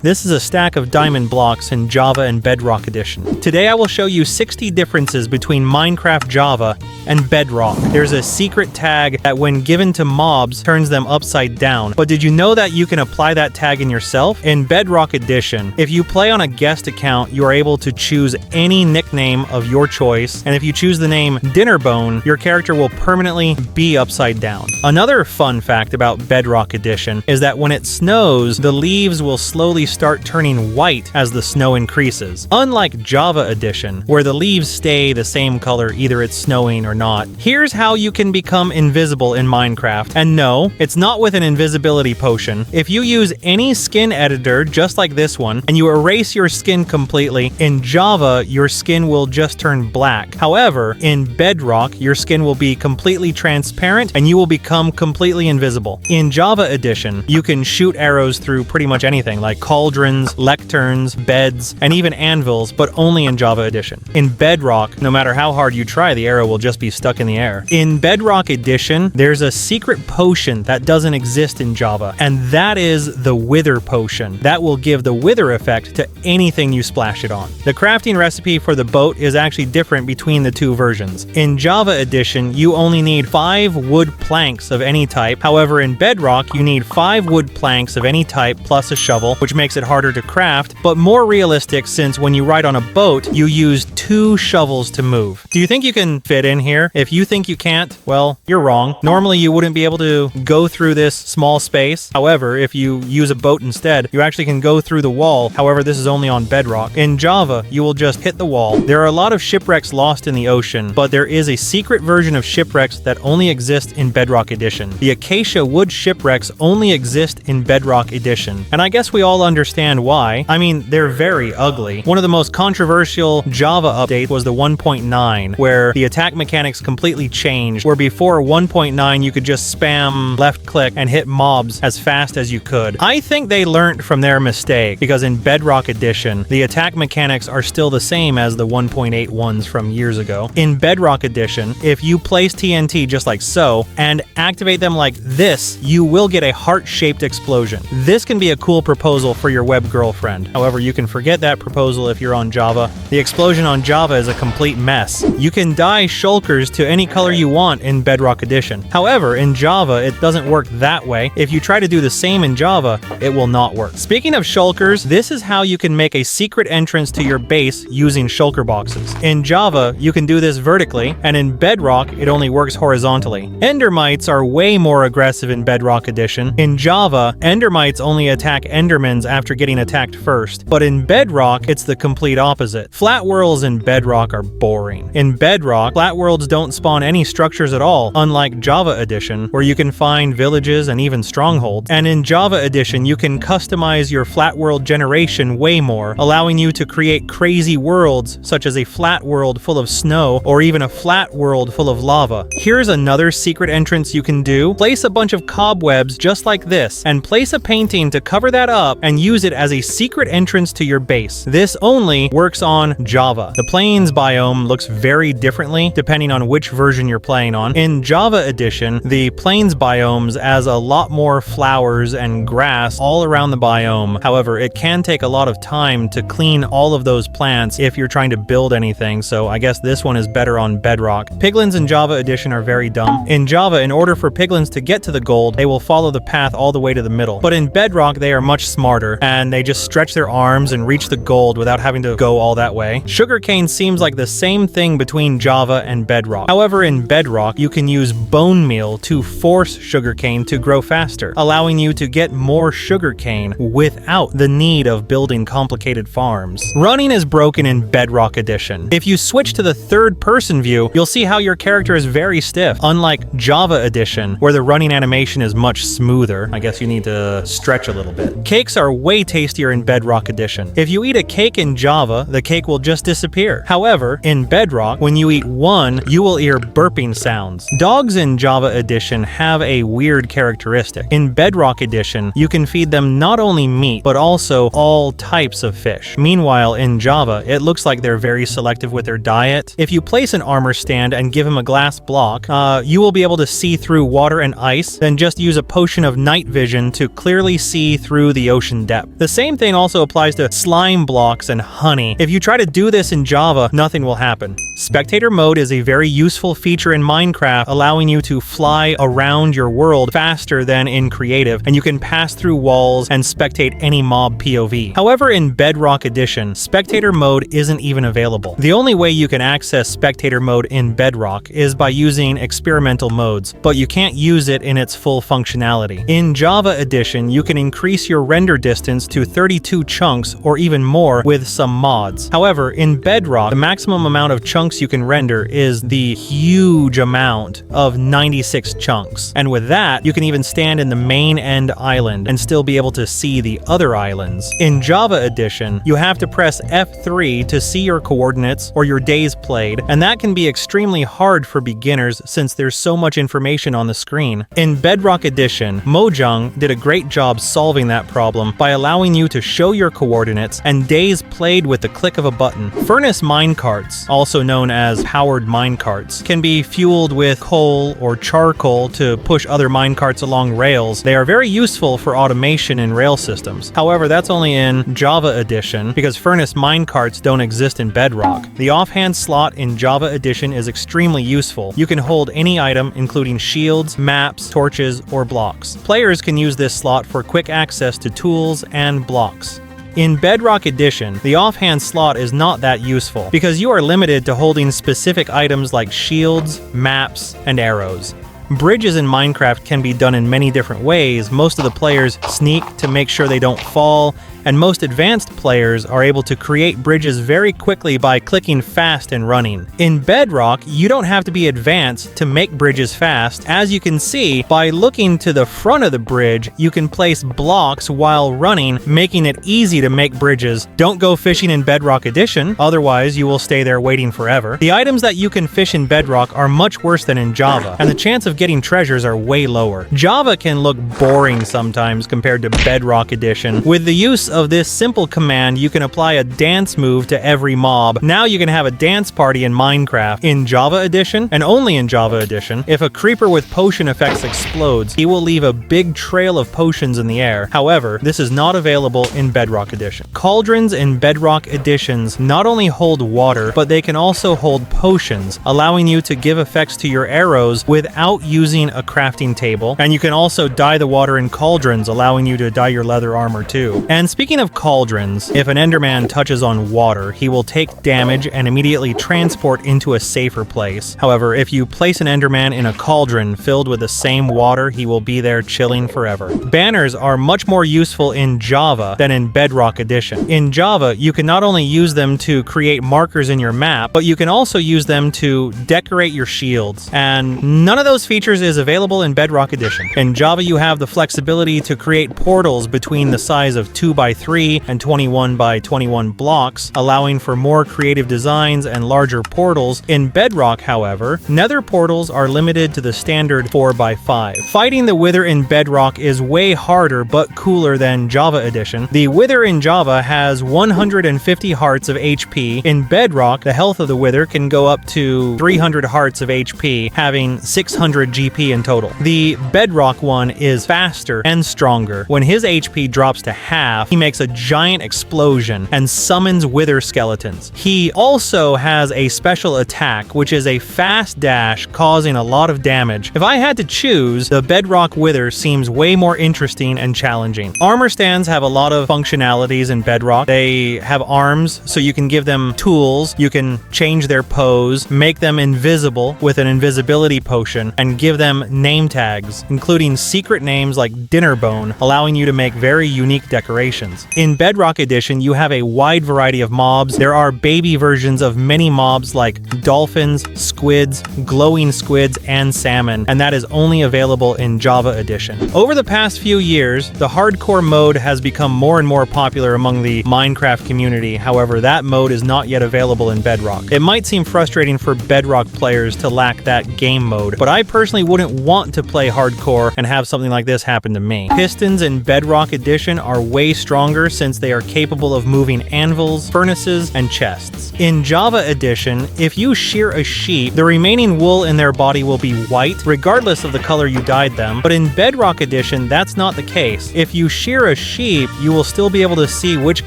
This is a stack of diamond blocks in Java and Bedrock Edition. Today I will show you 60 differences between Minecraft Java and Bedrock. There's a secret tag that when given to mobs turns them upside down. But did you know that you can apply that tag in yourself? In Bedrock Edition, if you play on a guest account, you are able to choose any nickname of your choice, and if you choose the name Dinnerbone, your character will permanently be upside down. Another fun fact about Bedrock Edition is that when it snows, the leaves will slowly start turning white as the snow increases. Unlike Java Edition, where the leaves stay the same color either it's snowing or not. Here's how you can become invisible in Minecraft. And no, it's not with an invisibility potion. If you use any skin editor just like this one, and you erase your skin completely, in Java, your skin will just turn black. However, in Bedrock, your skin will be completely transparent and you will become completely invisible. In Java Edition, you can shoot arrows through pretty much anything like cauldrons, lecterns, beds, and even anvils, but only in Java Edition. In Bedrock, no matter how hard you try, the arrow will just be stuck in the air. In Bedrock Edition, there's a secret potion that doesn't exist in Java, and that is the Wither Potion. That will give the Wither effect to anything you splash it on. The crafting recipe for the boat is actually different between the two versions. In Java Edition, you only need 5 wood planks of any type. However, in Bedrock, you need 5 wood planks of any type plus a shovel, which makes it harder to craft, but more realistic since when you ride on a boat, you use 2 shovels to move. Do you think you can fit in here? If you think you can't, well, you're wrong. Normally, you wouldn't be able to go through this small space. However, if you use a boat instead, you actually can go through the wall. However, this is only on Bedrock. In Java, you will just hit the wall. There are a lot of shipwrecks lost in the ocean, but there is a secret version of shipwrecks that only exist in Bedrock Edition. The Acacia Wood shipwrecks only exist in Bedrock Edition. And I guess we all understand why. I mean, they're very ugly. One of the most controversial Java updates was the 1.9, where the attack mechanics completely changed, where before 1.9 you could just spam left click and hit mobs as fast as you could. I think they learned from their mistake, because in Bedrock Edition, the attack mechanics are still the same as the 1.8 ones from years ago. In Bedrock Edition, if you place TNT just like so, and activate them like this, you will get a heart-shaped explosion. This can be a cool proposal for your web girlfriend. However, you can forget that proposal if you're on Java. The explosion on Java is a complete mess. You can dye shulkers to any color you want in Bedrock Edition. However, in Java, it doesn't work that way. If you try to do the same in Java, it will not work. Speaking of shulkers, this is how you can make a secret entrance to your base using shulker boxes. In Java, you can do this vertically, and in Bedrock, it only works horizontally. Endermites are way more aggressive in Bedrock Edition. In Java, Endermites only attack Endermans after getting attacked first, but in Bedrock, it's the complete opposite. Flat worlds in Bedrock are boring. In Bedrock, flat worlds don't spawn any structures at all, unlike Java Edition, where you can find villages and even strongholds. And in Java Edition, you can customize your flat world generation way more, allowing you to create crazy worlds, such as a flat world full of snow, or even a flat world full of lava. Here's another secret entrance you can do. Place a bunch of cobwebs just like this, and place a painting to cover that up, and use it as a secret entrance to your base. This only works on Java. The Plains biome looks very differently depending on which version you're playing on. In Java Edition, the Plains biomes has a lot more flowers and grass all around the biome. However, it can take a lot of time to clean all of those plants if you're trying to build anything, so I guess this one is better on Bedrock. Piglins in Java Edition are very dumb. In Java, in order for piglins to get to the gold, they will follow the path all the way to the middle. But in Bedrock, they are much smarter, and they just stretch their arms and reach the gold without having to go all that way. Sugarcane seems like the same thing between Java and Bedrock. However, in Bedrock, you can use bone meal to force sugarcane to grow faster, allowing you to get more sugarcane without the need of building complicated farms. Running is broken in Bedrock Edition. If you switch to the third-person view, you'll see how your character is very stiff, unlike Java Edition, where the running animation is much smoother. I guess you need to stretch a little bit. Cakes are way tastier in Bedrock Edition. If you eat a cake in Java, the cake will just disappear. However, in Bedrock, when you eat one, you will hear burping sounds. Dogs in Java Edition have a weird characteristic. In Bedrock Edition, you can feed them not only meat, but also all types of fish. Meanwhile, in Java, it looks like they're very selective with their diet. If you place an armor stand and give him a glass block, you will be able to see through water and ice, then just use a potion of night vision to clearly see through the ocean depths. step. The same thing also applies to slime blocks and honey. If you try to do this in Java, nothing will happen. Spectator mode is a very useful feature in Minecraft, allowing you to fly around your world faster than in creative, and you can pass through walls and spectate any mob POV. However, in Bedrock Edition, spectator mode isn't even available. The only way you can access spectator mode in Bedrock is by using experimental modes, but you can't use it in its full functionality. In Java Edition, you can increase your render distance to 32 chunks or even more with some mods. However, in Bedrock, the maximum amount of chunks you can render is the huge amount of 96 chunks. And with that, you can even stand in the main end island and still be able to see the other islands. In Java Edition, you have to press F3 to see your coordinates or your days played, and that can be extremely hard for beginners since there's so much information on the screen. In Bedrock Edition, Mojang did a great job solving that problem by allowing you to show your coordinates and days played with the click of a button. Furnace minecarts, also known as powered minecarts, can be fueled with coal or charcoal to push other minecarts along rails. They are very useful for automation in rail systems. However, that's only in Java Edition because furnace minecarts don't exist in Bedrock. The offhand slot in Java Edition is extremely useful. You can hold any item, including shields, maps, torches, or blocks. Players can use this slot for quick access to tools and blocks. In Bedrock Edition, the offhand slot is not that useful because you are limited to holding specific items like shields, maps, and arrows. Bridges in Minecraft can be done in many different ways. Most of the players sneak to make sure they don't fall, and most advanced players are able to create bridges very quickly by clicking fast and running. In Bedrock, you don't have to be advanced to make bridges fast. As you can see, by looking to the front of the bridge, you can place blocks while running, making it easy to make bridges. Don't go fishing in Bedrock Edition, otherwise you will stay there waiting forever. The items that you can fish in Bedrock are much worse than in Java, and the chance of getting treasures are way lower. Java can look boring sometimes compared to Bedrock Edition. With the use of this simple command, you can apply a dance move to every mob. Now you can have a dance party in Minecraft. In Java Edition, and only in Java Edition, if a creeper with potion effects explodes, he will leave a big trail of potions in the air. However, this is not available in Bedrock Edition. Cauldrons in Bedrock Editions not only hold water, but they can also hold potions, allowing you to give effects to your arrows without using a crafting table. And you can also dye the water in Cauldrons, allowing you to dye your leather armor too. And speaking of Cauldrons, if an Enderman touches on water, he will take damage and immediately transport into a safer place. However, if you place an Enderman in a cauldron filled with the same water, he will be there chilling forever. Banners are much more useful in Java than in Bedrock Edition. In Java, you can not only use them to create markers in your map, but you can also use them to decorate your shields. And none of those features is available in Bedrock Edition. In Java, you have the flexibility to create portals between the size of 2x3 and 21x21 blocks, allowing for more creative designs and larger portals. In Bedrock, however, nether portals are limited to the standard 4x5. Fighting the Wither in Bedrock is way harder but cooler than Java Edition. The Wither in Java has 150 hearts of HP. In Bedrock, the health of the Wither can go up to 300 hearts of HP, having 600 GP in total. The Bedrock one is faster and stronger. When his HP drops to half, he makes a giant explosion and summons Wither skeletons. He also has a special attack, which is a fast dash causing a lot of damage. If I had to choose, the Bedrock Wither seems way more interesting and challenging. Armor stands have a lot of functionalities in Bedrock. They have arms, so you can give them tools, you can change their pose, make them invisible with an invisibility potion, and give them name tags, including secret names like Dinnerbone, allowing you to make very unique decorations. In Bedrock Edition, you have a wide variety of mobs. There are baby versions of many mobs like dolphins, squids, glowing squids, and salmon, and that is only available in Java Edition. Over the past few years, the hardcore mode has become more and more popular among the Minecraft community. However, that mode is not yet available in Bedrock. It might seem frustrating for Bedrock players to lack that game mode, but I personally wouldn't want to play hardcore and have something like this happen to me. Pistons in Bedrock Edition are way stronger stronger since they are capable of moving anvils, furnaces, and chests. In Java Edition, if you shear a sheep, the remaining wool in their body will be white, regardless of the color you dyed them, but in Bedrock Edition, that's not the case. If you shear a sheep, you will still be able to see which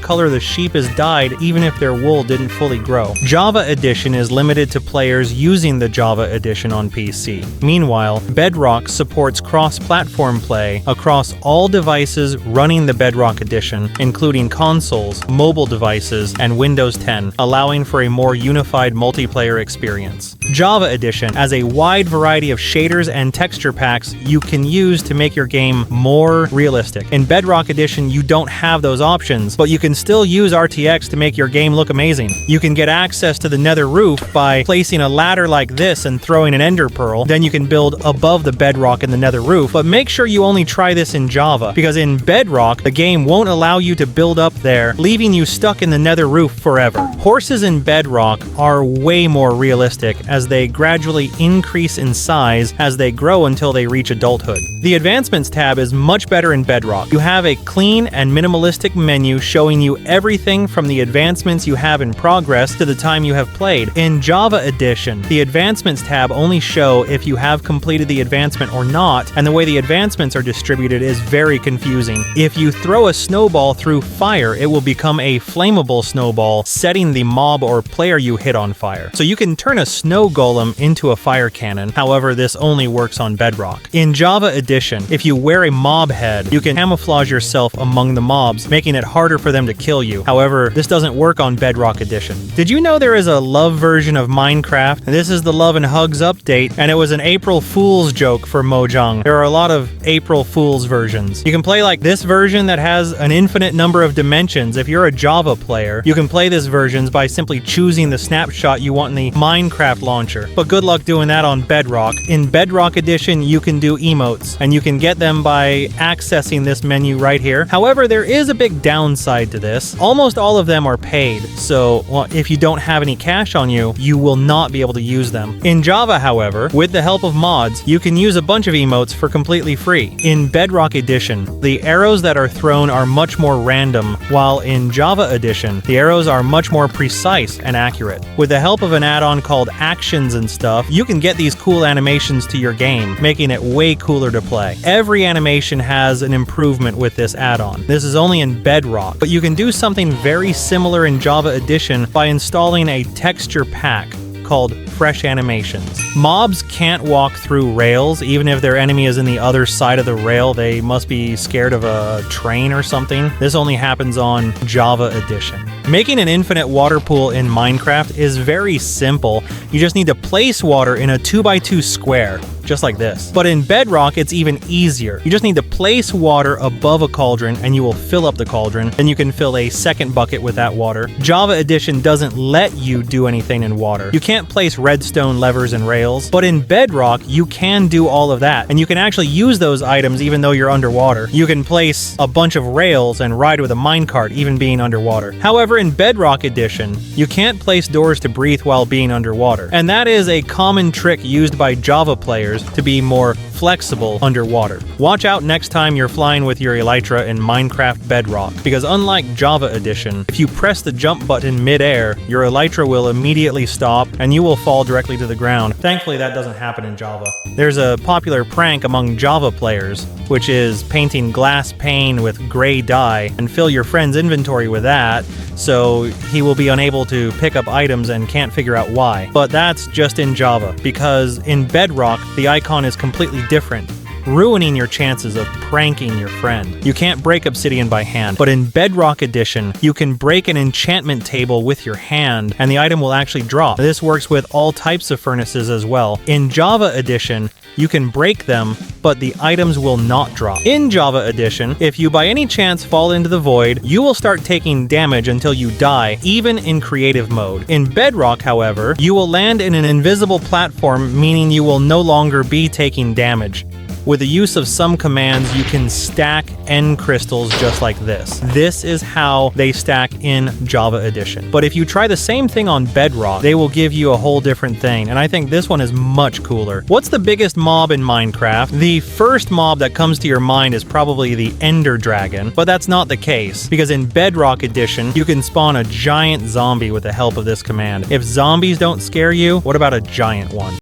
color the sheep is dyed even if their wool didn't fully grow. Java Edition is limited to players using the Java Edition on PC. Meanwhile, Bedrock supports cross-platform play across all devices running the Bedrock Edition, including consoles, mobile devices, and Windows 10, allowing for a more unified multiplayer experience. Java Edition has a wide variety of shaders and texture packs you can use to make your game more realistic. In Bedrock Edition, you don't have those options, but you can still use RTX to make your game look amazing. You can get access to the nether roof by placing a ladder like this and throwing an ender pearl. Then you can build above the bedrock in the nether roof, but make sure you only try this in Java, because in Bedrock, the game won't allow you to build up there, leaving you stuck in the nether roof forever. Horses in Bedrock are way more realistic as they gradually increase in size as they grow until they reach adulthood. The Advancements tab is much better in Bedrock. You have a clean and minimalistic menu showing you everything from the advancements you have in progress to the time you have played. In Java Edition, the Advancements tab only show if you have completed the advancement or not, and the way the advancements are distributed is very confusing. If you throw a snowball through fire, it will become a flammable snowball, setting the mob or player you hit on fire. So you can turn a snow golem into a fire cannon, however this only works on Bedrock. In Java Edition, if you wear a mob head, you can camouflage yourself among the mobs, making it harder for them to kill you. However, this doesn't work on Bedrock Edition. Did you know there is a love version of Minecraft? This is the Love and Hugs update, and it was an April Fool's joke for Mojang. There are a lot of April Fool's versions. You can play like this version that has an infinite number of dimensions. If you're a Java player, you can play this version by simply choosing the snapshot you want in the Minecraft launcher. But good luck doing that on Bedrock. In Bedrock Edition, you can do emotes, and you can get them by accessing this menu right here. However, there is a big downside to this. Almost all of them are paid, so if you don't have any cash on you, you will not be able to use them. In Java, however, with the help of mods, you can use a bunch of emotes for completely free. In Bedrock Edition, the arrows that are thrown are much more random, while in Java Edition, the arrows are much more precise and accurate. With the help of an add-on called Actions and stuff, you can get these cool animations to your game, making it way cooler to play. Every animation has an improvement with this add-on. This is only in Bedrock, but you can do something very similar in Java Edition by installing a texture pack called Fresh Animations. Mobs can't walk through rails, even if their enemy is in the other side of the rail. They must be scared of a train or something. This only happens on Java Edition. Making an infinite water pool in Minecraft is very simple. You just need to place water in a 2x2 square, just like this. But in Bedrock, it's even easier. You just need to place water above a cauldron and you will fill up the cauldron. Then you can fill a second bucket with that water. Java Edition doesn't let you do anything in water. You can't place redstone levers and rails, but in Bedrock, you can do all of that. And you can actually use those items even though you're underwater. You can place a bunch of rails and ride with a minecart even being underwater. However, in Bedrock Edition, you can't place doors to breathe while being underwater. And that is a common trick used by Java players to be more flexible underwater. Watch out next time you're flying with your Elytra in Minecraft Bedrock, because unlike Java Edition, if you press the jump button mid-air, your Elytra will immediately stop and you will fall directly to the ground. Thankfully, that doesn't happen in Java. There's a popular prank among Java players, which is painting glass pane with gray dye and fill your friend's inventory with that, so he will be unable to pick up items and can't figure out why. But that's just in Java, because in Bedrock, the icon is completely different, ruining your chances of pranking your friend. You can't break obsidian by hand, but in Bedrock Edition, you can break an enchantment table with your hand and the item will actually drop. This works with all types of furnaces as well. In Java Edition, you can break them, but the items will not drop. In Java Edition, if you by any chance fall into the void, you will start taking damage until you die, even in creative mode. In Bedrock, however, you will land in an invisible platform, meaning you will no longer be taking damage. With the use of some commands, you can stack end crystals just like this. This is how they stack in Java Edition. But if you try the same thing on Bedrock, they will give you a whole different thing, and I think this one is much cooler. What's the biggest mob in Minecraft? The first mob that comes to your mind is probably the Ender Dragon, but that's not the case, because in Bedrock Edition, you can spawn a giant zombie with the help of this command. If zombies don't scare you, what about a giant one?